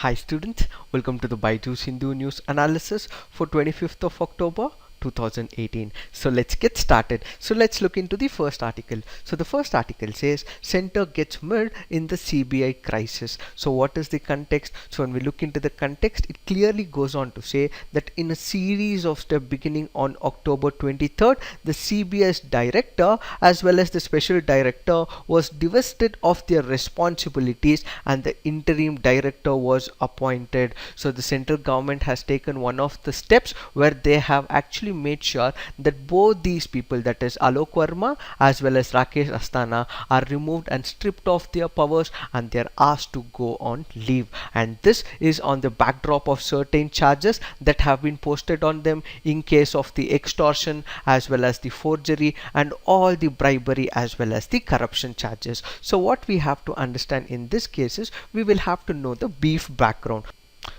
Hi students, welcome to the BYJU'S Hindu News Analysis for 25th of October 2018. So let's get started. So let's look into the first article. So the first article says center gets mired in the CBI crisis. So what is the context? So when we look into the context, it clearly goes on to say that in a series of steps beginning on October 23rd, the CBI's director as well as the special director was divested of their responsibilities and the interim director was appointed. So the central government has taken one of the steps where they have actually made sure that both these people, that is Alok Verma as well as Rakesh Asthana, are removed and stripped of their powers and they are asked to go on leave. And this is on the backdrop of certain charges that have been posted on them in case of the extortion as well as the forgery and all the bribery as well as the corruption charges. So what we have to understand in this case is we will have to know the brief background.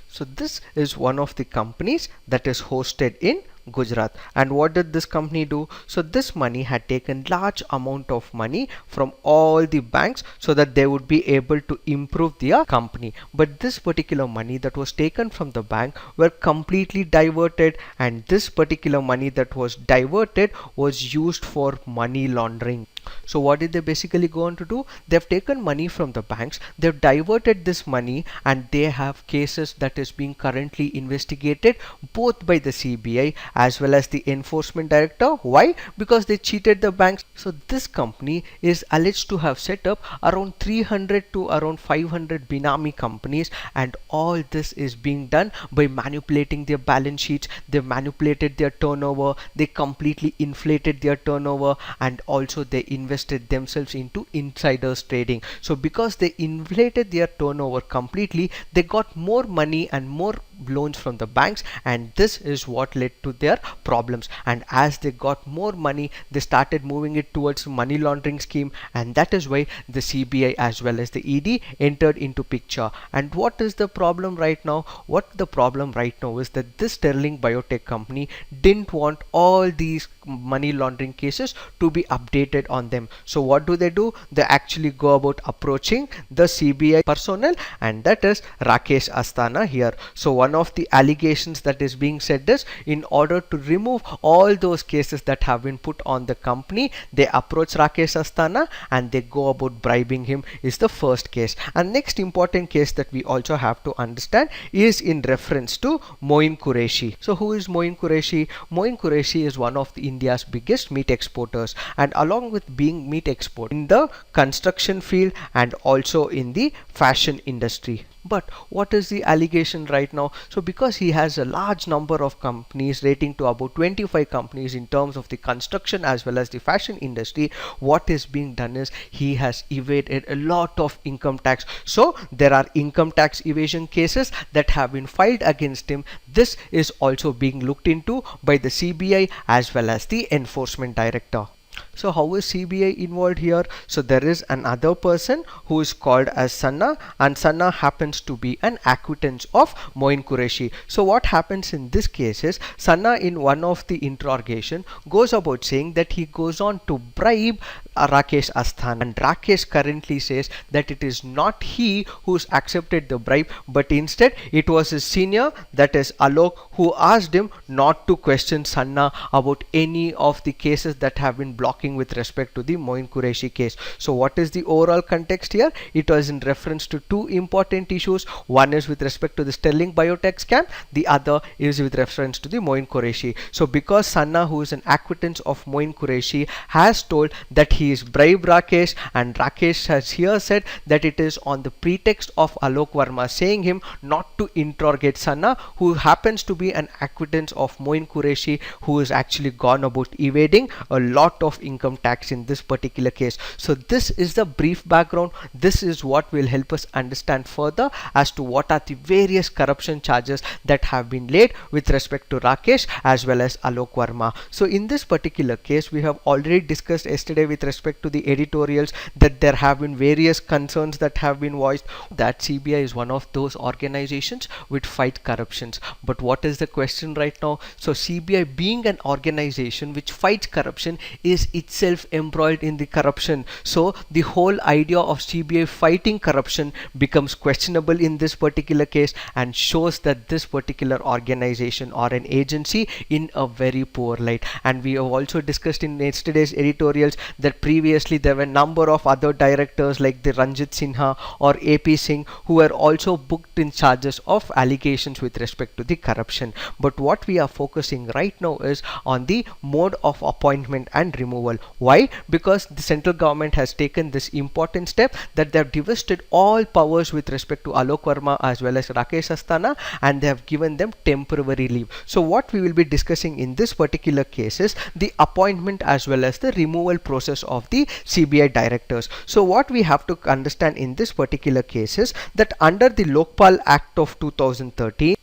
So this is one of the companies that is hosted in Gujarat. And what did this company do? So this money had taken large amount of money from all the banks so that they would be able to improve their company. But this particular money that was taken from the bank were completely diverted, and this particular money that was diverted was used for money laundering. So what did they basically go on to do? They've taken money from the banks, they've diverted this money, and they have cases that is being currently investigated both by the CBI as well as the enforcement director. Why? Because they cheated the banks. So this company is alleged to have set up around 300 to around 500 Binami companies, and all this is being done by manipulating their balance sheets. They manipulated their turnover, they completely inflated their turnover, and also they invested themselves into insiders trading. So because they inflated their turnover completely, they got more money and more loans from the banks, and this is what led to their problems. And as they got more money, they started moving it towards money laundering scheme, and that is why the CBI as well as the ED entered into picture. And what is the problem right now? What the problem right now is that this Sterling Biotech company didn't want all these money laundering cases to be updated on them. So what do? They actually go about approaching the CBI personnel, and that is Rakesh Asthana here. So one of the allegations that is being said is, in order to remove all those cases that have been put on the company, they approach Rakesh Asthana and they go about bribing him, is the first case. And next important case that we also have to understand is in reference to Moin Qureshi. So who is Moin Qureshi? Moin Qureshi is one of the India's biggest meat exporters, and along with being meat export in the construction field and also in the fashion industry. But what is the allegation right now? So because he has a large number of companies, rating to about 25 companies in terms of the construction as well as the fashion industry, what is being done is he has evaded a lot of income tax. So there are income tax evasion cases that have been filed against him. This is also being looked into by the CBI as well as the enforcement director. So how is CBI involved here? So there is another person who is called as Sanna, and Sanna happens to be an acquaintance of Moin Qureshi. So what happens in this case is, Sanna in one of the interrogation goes about saying that he goes on to bribe Rakesh Asthana, and Rakesh currently says that it is not he who's accepted the bribe, but instead it was his senior, that is Alok, who asked him not to question Sanna about any of the cases that have been blocking with respect to the Moin Qureshi case. So what is the overall context here? It was in reference to two important issues. One is with respect to the Sterling Biotech scam, the other is with reference to the Moin Qureshi. So because Sanna, who is an acquaintance of Moin Qureshi, has told that he is bribed Rakesh, and Rakesh has here said that it is on the pretext of Alok Verma saying him not to interrogate Sanna, who happens to be an acquaintance of Moin Qureshi, who has actually gone about evading a lot of income tax in this particular case. So this is the brief background. This is what will help us understand further as to what are the various corruption charges that have been laid with respect to Rakesh as well as Alok Verma. So in this particular case, we have already discussed yesterday with respect to the editorials that there have been various concerns that have been voiced that CBI is one of those organizations which fight corruptions. But what is the question right now? So CBI being an organization which fights corruption is itself embroiled in the corruption. So the whole idea of CBI fighting corruption becomes questionable in this particular case and shows that this particular organization or an agency in a very poor light. And we have also discussed in yesterday's editorials that previously there were a number of other directors like the Ranjit Sinha or AP Singh who were also booked in charges of allegations with respect to the corruption. But what we are focusing right now is on the mode of appointment and removal. Why? Because the central government has taken this important step that they have divested all powers with respect to Alok Verma as well as Rakesh Asthana, and they have given them temporary leave. So what we will be discussing in this particular case is the appointment as well as the removal process of the CBI directors. So what we have to understand in this particular case is that under the Lokpal Act of 2013,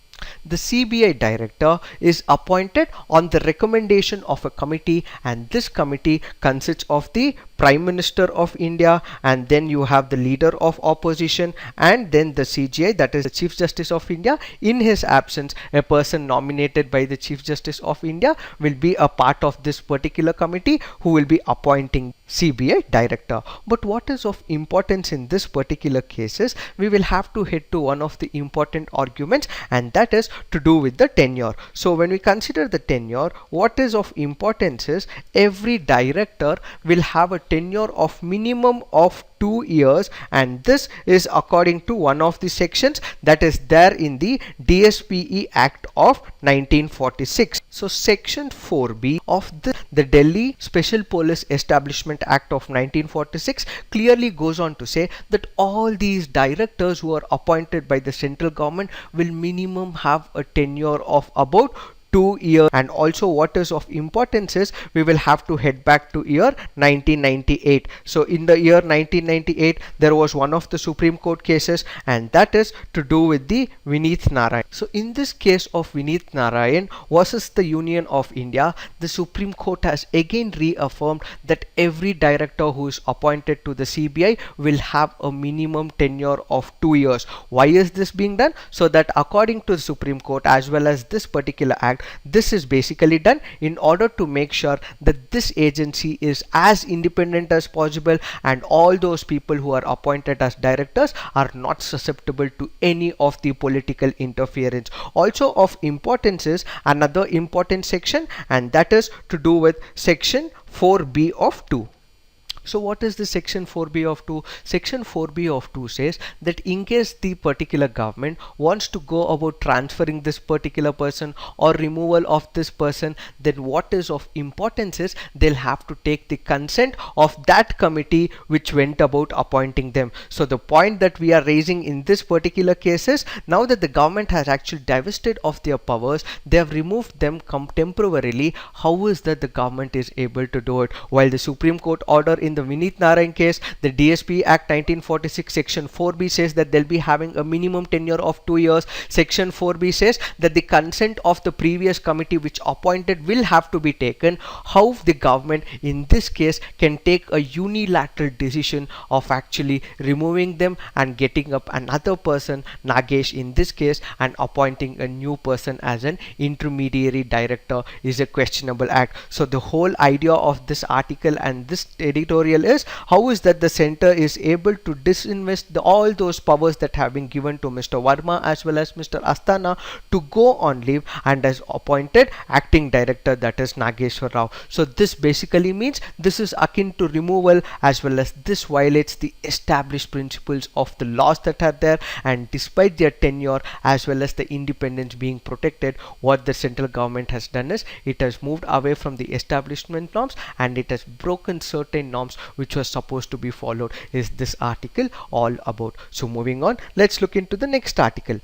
the CBI director is appointed on the recommendation of a committee, and this committee consists of the Prime Minister of India, and then you have the leader of opposition, and then the CJI, that is the Chief Justice of India. In his absence, a person nominated by the Chief Justice of India will be a part of this particular committee who will be appointing CBI director. But what is of importance in this particular case is we will have to head to one of the important arguments, and that is to do with the tenure. So when we consider the tenure, what is of importance is every director will have a tenure of minimum of 2 years, and this is according to one of the sections that is there in the DSPE Act of 1946. So section 4B of the Delhi Special Police Establishment Act of 1946 clearly goes on to say that all these directors who are appointed by the central government will minimum have a tenure of about 2 years. And also what is of importance is we will have to head back to year 1998. So in the year 1998 there was one of the Supreme Court cases, and that is to do with the Vineet Narayan. So in this case of Vineet Narayan versus the Union of India, the Supreme Court has again reaffirmed that every director who is appointed to the CBI will have a minimum tenure of 2 years. Why is this being done? So that according to the Supreme Court as well as this particular act, this is basically done in order to make sure that this agency is as independent as possible, and all those people who are appointed as directors are not susceptible to any of the political interference. Also of importance is another important section, and that is to do with section 4B of 2. So what is the section 4B of 2? Section 4B of 2 says that in case the particular government wants to go about transferring this particular person or removal of this person, then what is of importance is they'll have to take the consent of that committee which went about appointing them. So the point that we are raising in this particular case is now that the government has actually divested of their powers, they have removed them temporarily. How is that the government is able to do it? While the Supreme Court order in the Vineet Narayan case, the DSP Act 1946 section 4B says that they'll be having a minimum tenure of 2 years. Section 4B says that the consent of the previous committee which appointed will have to be taken. How the government in this case can take a unilateral decision of actually removing them and getting up another person, Nagesh in this case, and appointing a new person as an intermediary director is a questionable act. So the whole idea of this article and this editorial is how is that the center is able to disinvest all those powers that have been given to Mr. Verma as well as Mr. Asthana to go on leave, and has appointed acting director, that is Nageshwar Rao. So this basically means this is akin to removal, as well as this violates the established principles of the laws that are there, and despite their tenure as well as the independence being protected, what the central government has done is it has moved away from the establishment norms and it has broken certain norms which was supposed to be followed, is this article all about. So moving on, let's look into the next article.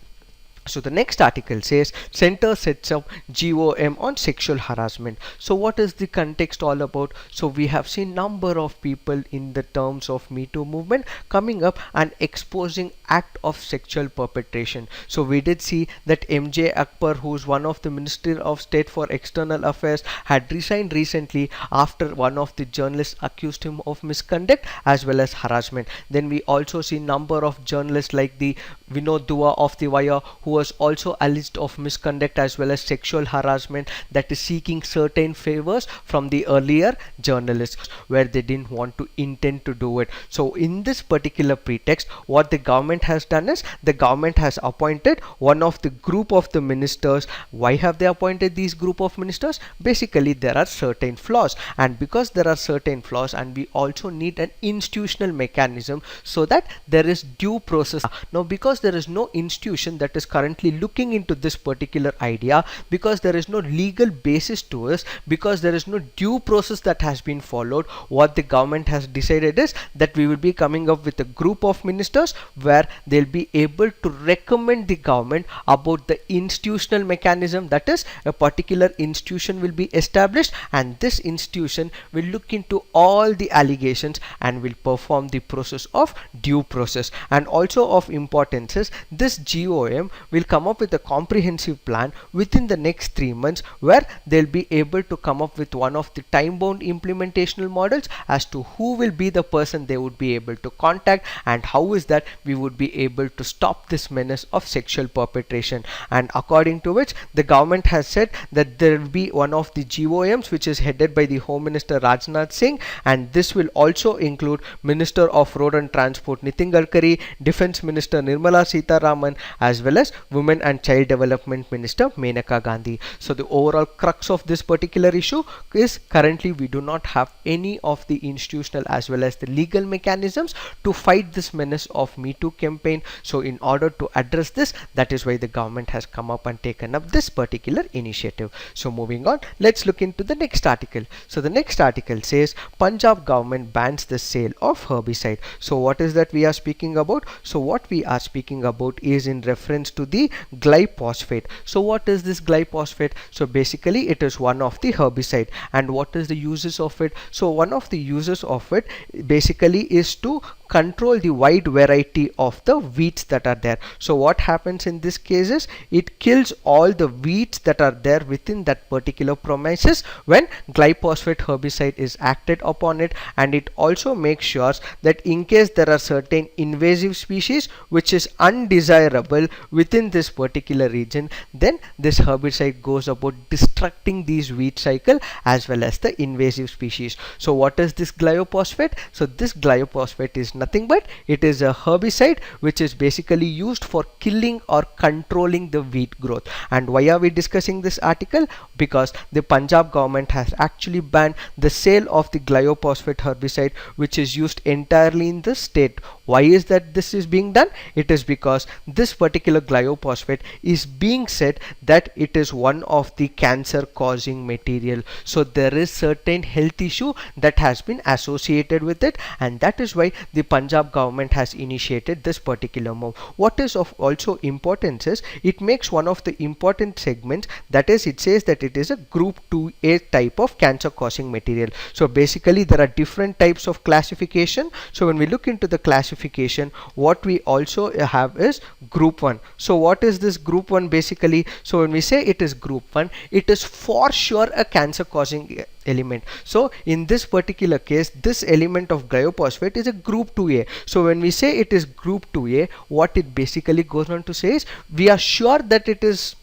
So the next article says center sets up GOM on sexual harassment. So what is the context all about? So we have seen number of people in the terms of Me Too movement coming up and exposing act of sexual perpetration. So we did see that MJ Akbar, who is one of the Minister of State for External Affairs, had resigned recently after one of the journalists accused him of misconduct as well as harassment. Then we also see number of journalists like the Vinod Dua of the Wire, who was also alleged of misconduct as well as sexual harassment, that is seeking certain favors from the earlier journalists where they didn't want to intend to do it. So in this particular pretext, what the government has done is the government has appointed one of the group of the ministers. Why have they appointed these group of ministers? Basically there are certain flaws, and because there are certain flaws and we also need an institutional mechanism so that there is due process. Now because there is no institution that is currently looking into this particular idea, because there is no legal basis to us, because there is no due process that has been followed, what the government has decided is that we will be coming up with a group of ministers where they'll be able to recommend the government about the institutional mechanism, that is a particular institution will be established and this institution will look into all the allegations and will perform the process of due process. And also of importance is this GOM will come up with a comprehensive plan within the next 3 months where they'll be able to come up with one of the time bound implementational models as to who will be the person they would be able to contact and how is that we would be able to stop this menace of sexual perpetration. And according to which the government has said that there will be one of the GOMs which is headed by the Home Minister Rajnath Singh, and this will also include Minister of Road and Transport Nitin Gadkari, Defence Minister Nirmala Sitharaman, as well as Women and Child Development Minister Menaka Gandhi. So the overall crux of this particular issue is currently we do not have any of the institutional as well as the legal mechanisms to fight this menace of Me Too campaign. So in order to address this, that is why the government has come up and taken up this particular initiative. So moving on, let's look into the next article. So the next article says Punjab government bans the sale of herbicide. So what is that we are speaking about? So what we are speaking about is in reference to the glyphosate. So what is this glyphosate? So basically it is one of the herbicide, and what is the uses of it? So one of the uses of it basically is to control the wide variety of the weeds that are there. So what happens in this case is it kills all the weeds that are there within that particular premises when glyphosate herbicide is acted upon it, and it also makes sure that in case there are certain invasive species which is undesirable within this particular region, then this herbicide goes about destructing these weed cycle as well as the invasive species. So what is this glyphosate? So this glyphosate is nothing but it is a herbicide which is basically used for killing or controlling the wheat growth. And why are we discussing this article? Because the Punjab government has actually banned the sale of the glyphosate herbicide which is used entirely in the state. Why is that this is being done? It is because this particular glyphosate is being said that it is one of the cancer causing material. So there is certain health issue that has been associated with it, and that is why the Punjab government has initiated this particular move. What is of also importance is it makes one of the important segments, that is it says that it is a group 2A type of cancer causing material. So basically there are different types of classification. So when we look into the classification, what we also have is group 1. So what is this group 1 basically? So when we say it is group 1, it is for sure a cancer causing element. So in this particular case, this element of glyphosate is a group 2A. So when we say it is group 2A, what it basically goes on to say is we are sure that it is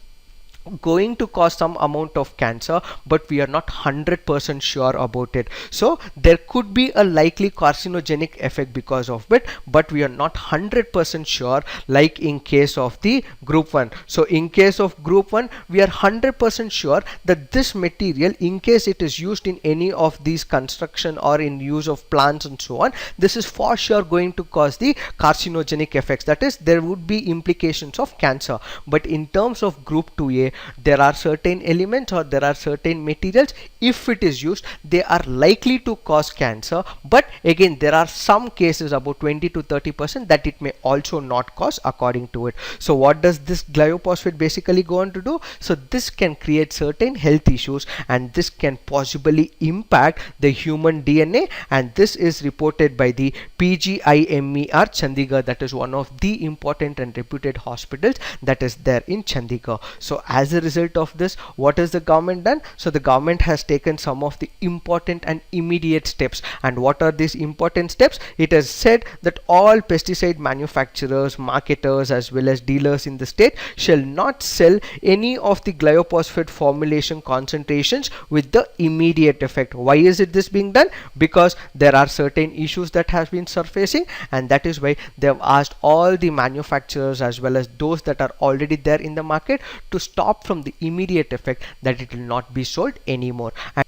going to cause some amount of cancer, but we are not 100% sure about it. So there could be a likely carcinogenic effect because of it, but we are not 100% sure like in case of the group 1. So in case of group 1, we are 100% sure that this material, in case it is used in any of these construction or in use of plants and so on, this is for sure going to cause the carcinogenic effects, that is there would be implications of cancer. But in terms of group 2A, there are certain elements or there are certain materials, if it is used, they are likely to cause cancer, but again there are some cases, about 20 to 30%, that it may also not cause according to it. So what does this glyphosate basically go on to do? So this can create certain health issues, and this can possibly impact the human DNA, and this is reported by the PGIMER Chandigarh, that is one of the important and reputed hospitals that is there in Chandigarh. So as a result of this, what has the government done? So the government has taken some of the important and immediate steps. And what are these important steps? It has said that all pesticide manufacturers, marketers as well as dealers in the state shall not sell any of the glyphosate formulation concentrations with the immediate effect. Why is it this being done? Because there are certain issues that have been surfacing, and that is why they have asked all the manufacturers as well as those that are already there in the market to stop from the immediate effect, that it will not be sold anymore. And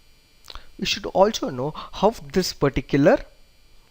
we should also know how this particular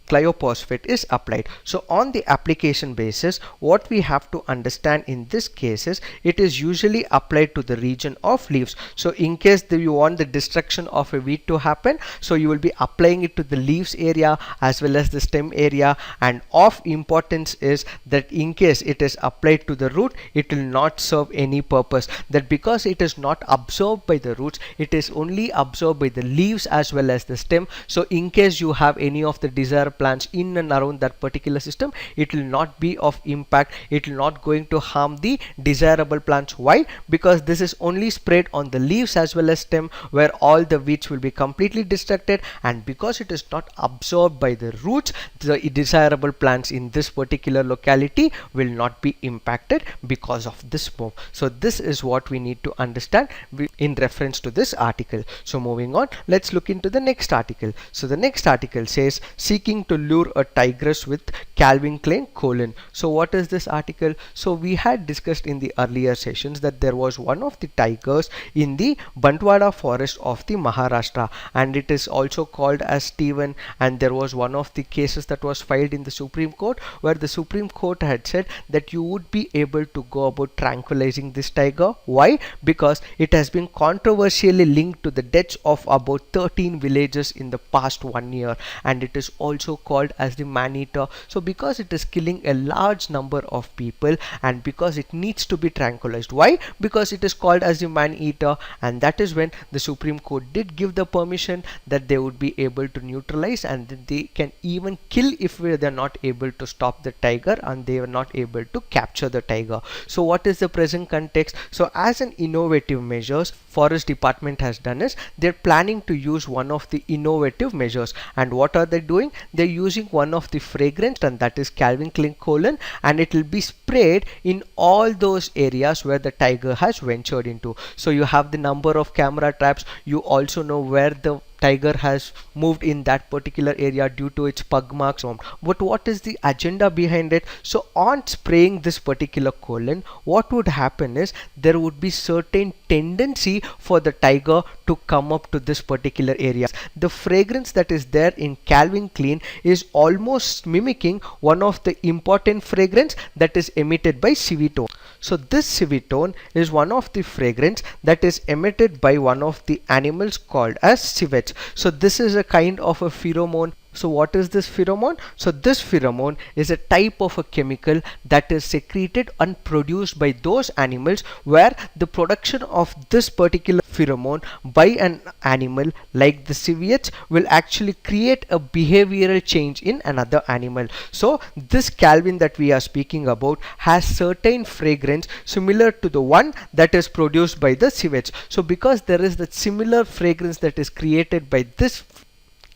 glyphosate is applied. So on the application basis, what we have to understand in this case is it is usually applied to the region of leaves. So in case you want the destruction of a weed to happen, so you will be applying it to the leaves area as well as the stem area. And of importance is that in case it is applied to the root, it will not serve any purpose. That because it is not absorbed by the roots, it is only absorbed by the leaves as well as the stem. So in case you have any of the desired plants in and around that particular system, it will not be of impact. It will not going to harm the desirable plants. Why? Because this is only sprayed on the leaves as well as stem, where all the weeds will be completely destructed, and because it is not absorbed by the roots, the desirable plants in this particular locality will not be impacted because of this move. So this is what we need to understand in reference to this article. So moving on, let's look into the next article. So the next article says seeking to lure a tigress with Calvin Klein colon. So what is this article? So we had discussed in the earlier sessions that there was one of the tigers in the Bantwada forest of the Maharashtra, and it is also called as Steven. And there was one of the cases that was filed in the Supreme Court, where the Supreme Court had said that you would be able to go about tranquilizing this tiger. Why? Because it has been controversially linked to the deaths of about 13 villages in the past 1 year, and it is also called as the man-eater. So because it is killing a large number of people, and because it needs to be tranquilized. Why? Because it is called as the man-eater, and that is when the Supreme Court did give the permission that they would be able to neutralize, and they can even kill if they are not able to stop the tiger and they are not able to capture the tiger. So what is the present context? So as an innovative measures, Forest Department has done is they're planning to use one of the innovative measures. And what are they doing? They're using one of the fragrance, and that is Calvin Klein colon, and it will be sprayed in all those areas where the tiger has ventured into. So you have the number of camera traps, you also know where the tiger has moved in that particular area due to its pug marks. But what is the agenda behind it? So on spraying this particular colon, what would happen is there would be certain tendency for the tiger to come up to this particular area. The fragrance that is there in Calvin Klein is almost mimicking one of the important fragrance that is emitted by civitone. So this civitone is one of the fragrance that is emitted by one of the animals called as civets. So this is a kind of a pheromone. So what is this pheromone? So this pheromone is a type of a chemical that is secreted and produced by those animals, where the production of this particular pheromone by an animal like the civets will actually create a behavioral change in another animal. So this Calvin that we are speaking about has certain fragrance similar to the one that is produced by the civets. So because there is that similar fragrance that is created by this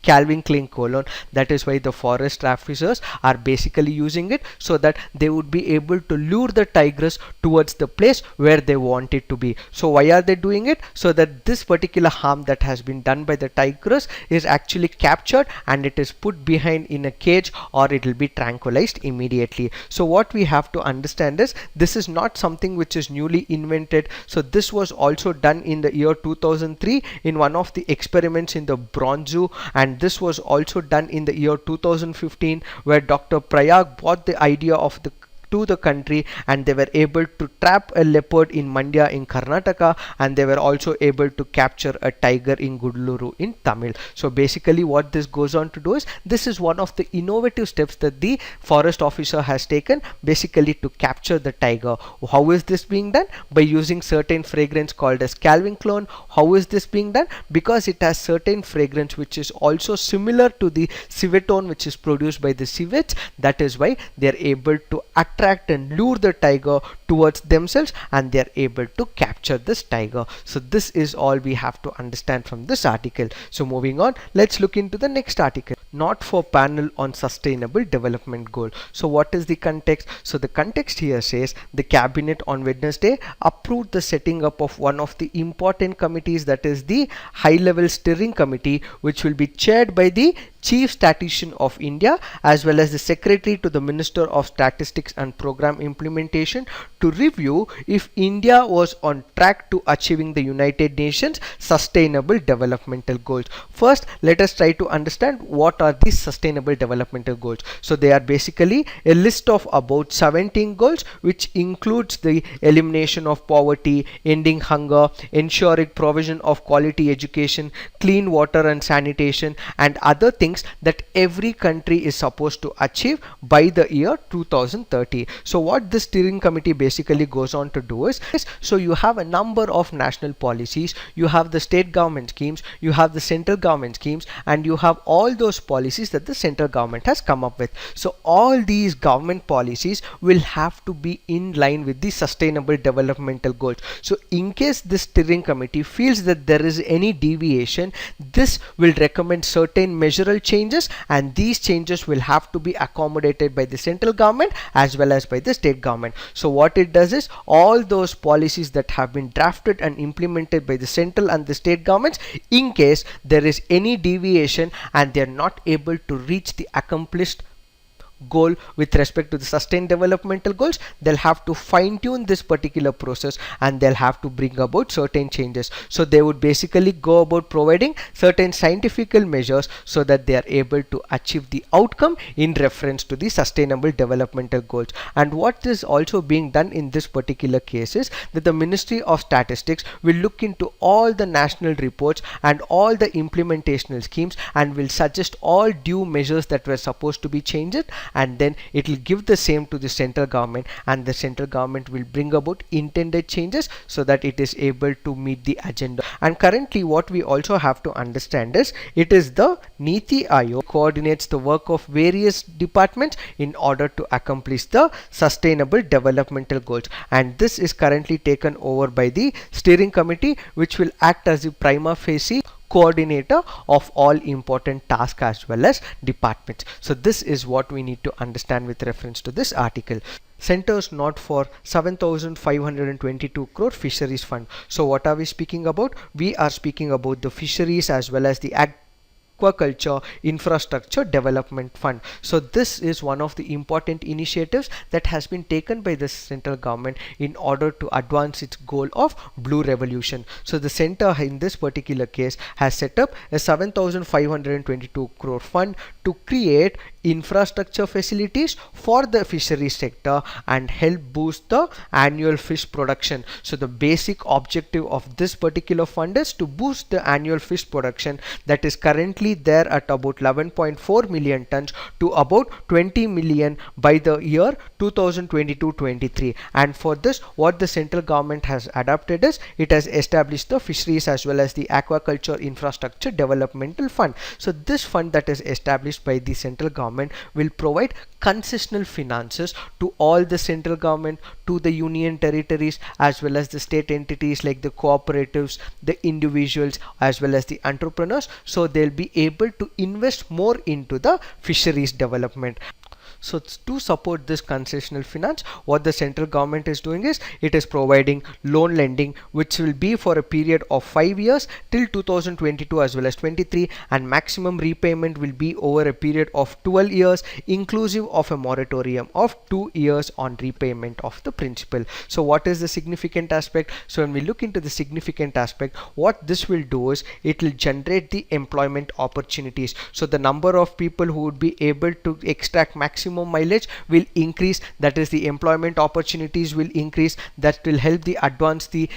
Calvin Klein colon, that is why the forest officers are basically using it, so that they would be able to lure the tigress towards the place where they want it to be. So why are they doing it? So that this particular harm that has been done by the tigress is actually captured and it is put behind in a cage, or it will be tranquilized immediately. So what we have to understand is this is not something which is newly invented. So this was also done in the year 2003 in one of the experiments in the Bronze Zoo, and this was also done in the year 2015, where Dr. Prayag brought the idea of to the country, and they were able to trap a leopard in Mandya in Karnataka, and they were also able to capture a tiger in Gudluru in Tamil. So basically what this goes on to do is, this is one of the innovative steps that the forest officer has taken, basically to capture the tiger. How is this being done? By using certain fragrance called as Calvin Klein. How is this being done? Because it has certain fragrance which is also similar to the civetone which is produced by the civets. That is why they are able to attract and lure the tiger towards themselves, and they are able to capture this tiger. So this is all we have to understand from this article. So moving on, let's look into the next article. Not for panel on sustainable development goal. So what is the context? So the context here says the cabinet on Wednesday approved the setting up of one of the important committees, that is the high level steering committee, which will be chaired by the Chief Statistician of India as well as the Secretary to the Minister of Statistics and Program Implementation, to review if India was on track to achieving the United Nations Sustainable Developmental Goals. First, let us try to understand what are these Sustainable Developmental Goals. So they are basically a list of about 17 goals, which includes the elimination of poverty, ending hunger, ensuring provision of quality education, clean water and sanitation, and other things that every country is supposed to achieve by the year 2030. So what this steering committee basically goes on to do is, so you have a number of national policies, you have the state government schemes, you have the central government schemes, and you have all those policies that the central government has come up with. So all these government policies will have to be in line with the sustainable developmental goals. So in case this steering committee feels that there is any deviation, this will recommend certain measurable changes, and these changes will have to be accommodated by the central government as well as by the state government. So what it does is, all those policies that have been drafted and implemented by the central and the state governments, in case there is any deviation and they are not able to reach the accomplished goal with respect to the sustained developmental goals, they'll have to fine tune this particular process and they'll have to bring about certain changes. So they would basically go about providing certain scientific measures so that they are able to achieve the outcome in reference to the sustainable developmental goals. And what is also being done in this particular case is that the Ministry of Statistics will look into all the national reports and all the implementational schemes and will suggest all due measures that were supposed to be changed, and then it will give the same to the central government, and the central government will bring about intended changes so that it is able to meet the agenda. And currently what we also have to understand is, it is the Niti Aayog coordinates the work of various departments in order to accomplish the sustainable developmental goals, and this is currently taken over by the steering committee, which will act as the prima facie coordinator of all important tasks as well as departments. So this is what we need to understand with reference to this article. Centers not for 7,522 crore fisheries fund. So what are we speaking about? We are speaking about the fisheries as well as the aquaculture infrastructure development fund. So this is one of the important initiatives that has been taken by the central government in order to advance its goal of blue revolution. So the center in this particular case has set up a 7,522 crore fund to create infrastructure facilities for the fishery sector and help boost the annual fish production. So the basic objective of this particular fund is to boost the annual fish production that is currently there at about 11.4 million tons to about 20 million by the year 2022-23. And for this, what the central government has adopted is, it has established the fisheries as well as the aquaculture infrastructure developmental fund. So this fund that is established by the central government will provide concessional finances to all the central government, to the union territories as well as the state entities like the cooperatives, the individuals as well as the entrepreneurs, so they'll be able to invest more into the fisheries development. So to support this concessional finance, what the central government is doing is, it is providing loan lending which will be for a period of 5 years till 2022 as well as 23, and maximum repayment will be over a period of 12 years inclusive of a moratorium of 2 years on repayment of the principal. So what is the significant aspect? So when we look into the significant aspect, what this will do is, it will generate the employment opportunities. So the number of people who would be able to extract maximum mileage will increase, that is the employment opportunities will increase, that will help the advance the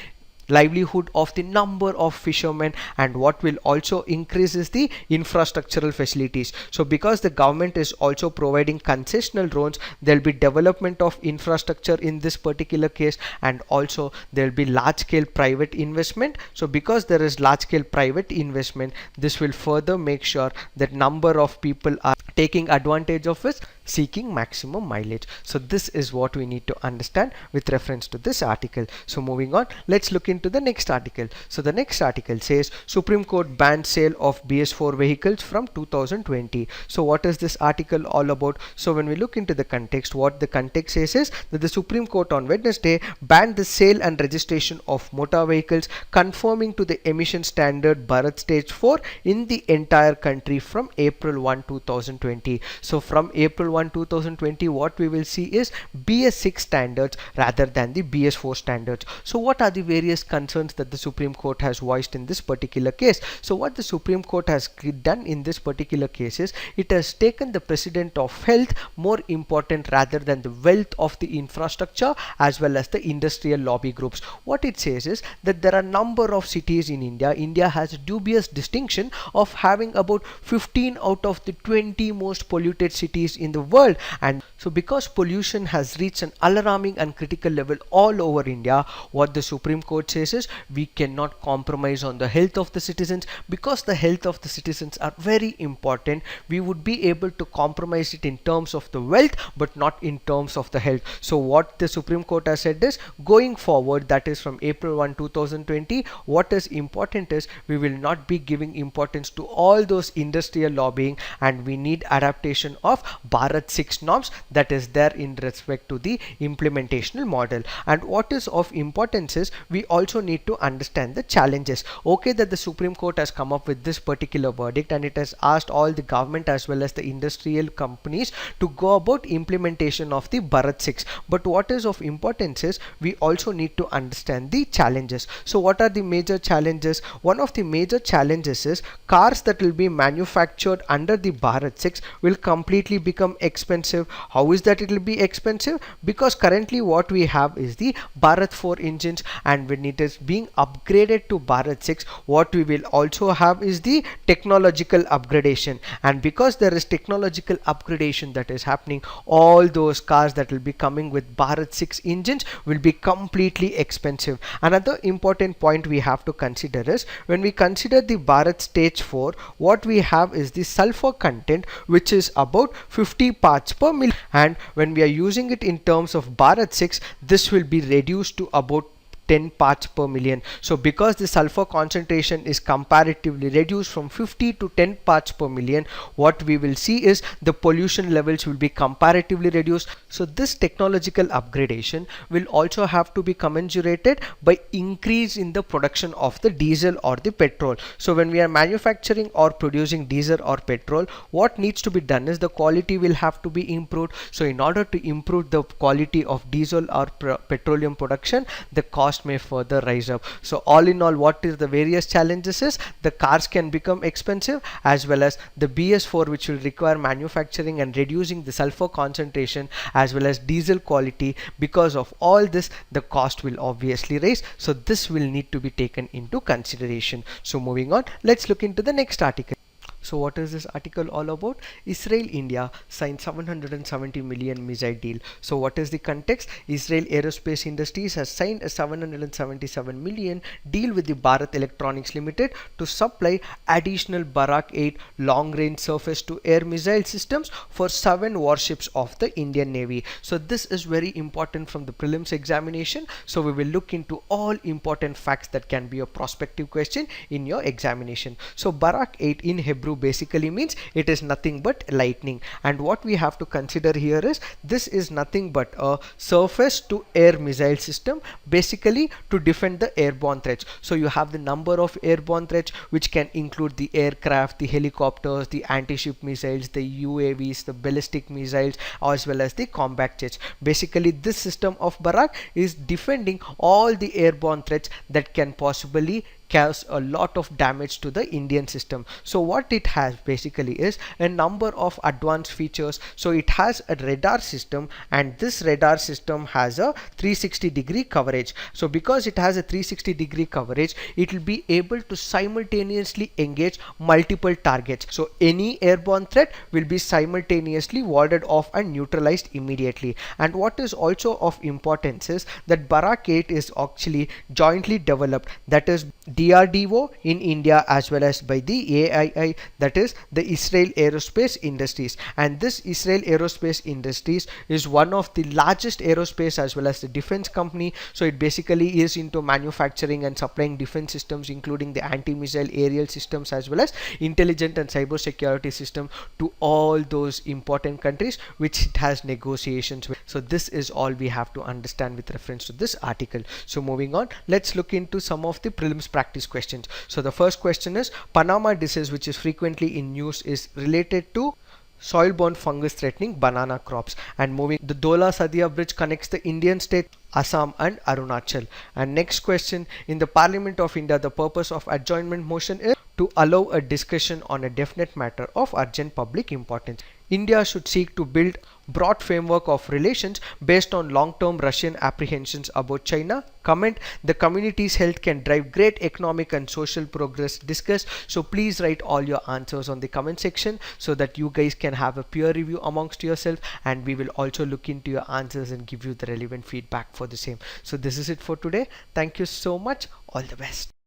livelihood of the number of fishermen, and what will also increase is the infrastructural facilities. So because the government is also providing concessional loans, there will be development of infrastructure in this particular case, and also there will be large scale private investment. So because there is large scale private investment, this will further make sure that number of people are taking advantage of it. seeking maximum mileage. So this is what we need to understand with reference to this article. So moving on, let's look into the next article. So the next article says Supreme Court banned sale of BS4 vehicles from 2020. So what is this article all about? So when we look into the context, what the context says is that the Supreme Court on Wednesday banned the sale and registration of motor vehicles conforming to the emission standard Bharat Stage 4 in the entire country from April 1, 2020. So from April 1, 2020, what we will see is BS6 standards rather than the BS4 standards. So what are the various concerns that the Supreme Court has voiced in this particular case? So what the Supreme Court has done in this particular case is it has taken the precedent of health more important rather than the wealth of the infrastructure as well as the industrial lobby groups. What it says is that there are number of cities in India. India has a dubious distinction of having about 15 out of the 20 most polluted cities in the world, and so because pollution has reached an alarming and critical level all over India, what the Supreme Court says is we cannot compromise on the health of the citizens. Because the health of the citizens are very important, we would be able to compromise it in terms of the wealth but not in terms of the health. So what the Supreme Court has said is going forward, that is from April 1, 2020, what is important is we will not be giving importance to all those industrial lobbying, and we need adaptation of Bharat 6 norms that is there in respect to the implementational model. And what is of importance is we also need to understand the challenges. Okay, that the Supreme Court has come up with this particular verdict and it has asked all the government as well as the industrial companies to go about implementation of the Bharat 6, but what is of importance is we also need to understand the challenges. So what are the major challenges? One of the major challenges is cars that will be manufactured under the Bharat 6 will completely become expensive. How is that it will be expensive? Because currently what we have is the Bharat 4 engines, and when it is being upgraded to Bharat 6, what we will also have is the technological upgradation, and because there is technological upgradation that is happening, all those cars that will be coming with Bharat 6 engines will be completely expensive. Another important point we have to consider is when we consider the Bharat Stage 4, what we have is the sulfur content which is about 50 parts per million, and when we are using it in terms of Bharat 6, this will be reduced to about 10 parts per million. So because the sulfur concentration is comparatively reduced from 50 to 10 parts per million, what we will see is the pollution levels will be comparatively reduced. So this technological upgradation will also have to be commensurated by increase in the production of the diesel or the petrol. So when we are manufacturing or producing diesel or petrol, what needs to be done is the quality will have to be improved. So in order to improve the quality of diesel or petroleum production, the cost may further rise up. So all in all, what is the various challenges is the cars can become expensive, as well as the BS4 which will require manufacturing and reducing the sulfur concentration, as well as diesel quality. Because of all this, the cost will obviously rise. So this will need to be taken into consideration. So moving on, let's look into the next article. So what is this article all about? Israel India signed 770 million missile deal. So what is the context? Israel Aerospace Industries has signed a 777 million deal with the Bharat Electronics Limited to supply additional Barak 8 long range surface to air missile systems for 7 warships of the Indian Navy. So this is very important from the prelims examination. So we will look into all important facts that can be a prospective question in your examination. So Barak 8 in Hebrew basically means it is nothing but lightning, and what we have to consider here is this is nothing but a surface to air missile system, basically to defend the airborne threats. So you have the number of airborne threats which can include the aircraft, the helicopters, the anti-ship missiles, the UAVs, the ballistic missiles, as well as the combat jets. Basically this system of Barak is defending all the airborne threats that can possibly cause a lot of damage to the Indian system. So what it has basically is a number of advanced features. So it has a radar system, and this radar system has a 360-degree coverage. So because it has a 360-degree coverage, it will be able to simultaneously engage multiple targets. So any airborne threat will be simultaneously warded off and neutralized immediately. And what is also of importance is that Barak 8 is actually jointly developed, that is DRDO in India as well as by the AII, that is the Israel Aerospace Industries. And this Israel Aerospace Industries is one of the largest aerospace as well as the defense company. So it basically is into manufacturing and supplying defense systems, including the anti-missile aerial systems as well as intelligent and cyber security system, to all those important countries which it has negotiations with. So this is all we have to understand with reference to this article. So moving on, let's look into some of the prelims practice questions. So the first question is, Panama disease, which is frequently in news, is related to soil-borne fungus threatening banana crops. And moving, the Dola Sadia bridge connects the Indian state Assam and Arunachal. And next question, in the Parliament of India, the purpose of adjournment motion is to allow a discussion on a definite matter of urgent public importance. India should seek to build broad framework of relations based on long-term Russian apprehensions about China. Comment, the community's health can drive great economic and social progress. Discuss. So please write all your answers on the comment section so that you guys can have a peer review amongst yourself, and we will also look into your answers and give you the relevant feedback for the same. So this is it for today. Thank you so much. All the best.